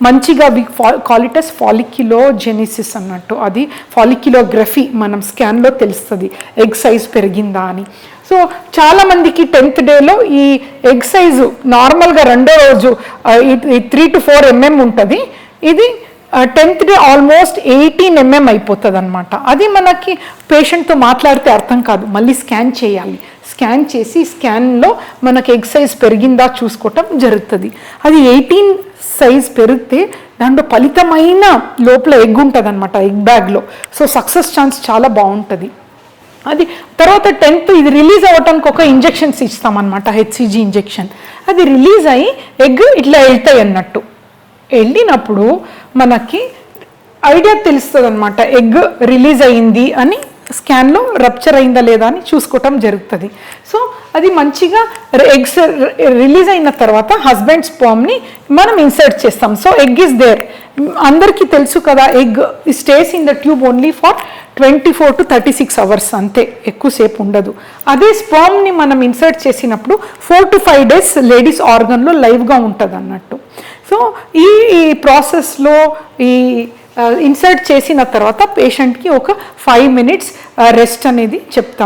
మంచిగా call it as ఫాలిక్యులోజెనిసిస్ అన్నట్టు. అది ఫాలిక్యులోగ్రఫీ మనం స్కాన్లో తెలుస్తుంది ఎగ్ సైజ్ పెరిగిందా అని. సో చాలామందికి 10th డేలో ఈ ఎగ్ సైజు నార్మల్గా రెండో రోజు 3 to 4 mm ఉంటుంది. ఇది 10th డే ఆల్మోస్ట్ 18 mm అయిపోతుంది అనమాట. అది మనకి పేషెంట్తో మాట్లాడితే అర్థం కాదు, మళ్ళీ స్కాన్ చేయాలి. స్కాన్ చేసి స్కాన్లో మనకి ఎగ్ సైజ్ పెరిగిందా చూసుకోవటం జరుగుతుంది. అది 18 సైజ్ పెరిగితే దాంట్లో ఫలితమైన లోపల ఎగ్ ఉంటుంది అనమాట, ఎగ్ బ్యాగ్లో. సో సక్సెస్ ఛాన్స్ చాలా బాగుంటుంది. అది తర్వాత 10th ఇది రిలీజ్ అవ్వటానికి ఒక ఇంజెక్షన్స్ ఇస్తామన్నమాట, HCG ఇంజెక్షన్. అది రిలీజ్ అయ్యి ఎగ్ ఇట్లా వెళ్తాయి అన్నట్టు. వెళ్ళినప్పుడు మనకి ఐడియా తెలుస్తుంది అనమాట, ఎగ్ రిలీజ్ అయ్యింది అని. స్కాన్లో రప్చర్ అయిందా లేదా అని చూసుకోవటం జరుగుతుంది. సో అది మంచిగా ఎగ్స్ రిలీజ్ అయిన తర్వాత హస్బెండ్ స్పర్మ్ని మనం ఇన్సర్ట్ చేస్తాం. So egg is there. అందరికీ తెలుసు కదా, egg stays in the tube only for 24 to 36 hours అంతే, ఎక్కువసేపు ఉండదు. అదే స్పర్మ్ని మనం ఇన్సర్ట్ చేసినప్పుడు 4 to 5 days లేడీస్ ఆర్గన్లో లైవ్గా ఉంటుంది అన్నట్టు. సో ఈ ప్రాసెస్లో ఈ ఇన్సర్ట్ చేసిన తర్వాత పేషెంట్కి ఒక 5 minutes రెస్ట్ అనేది చెప్తాం.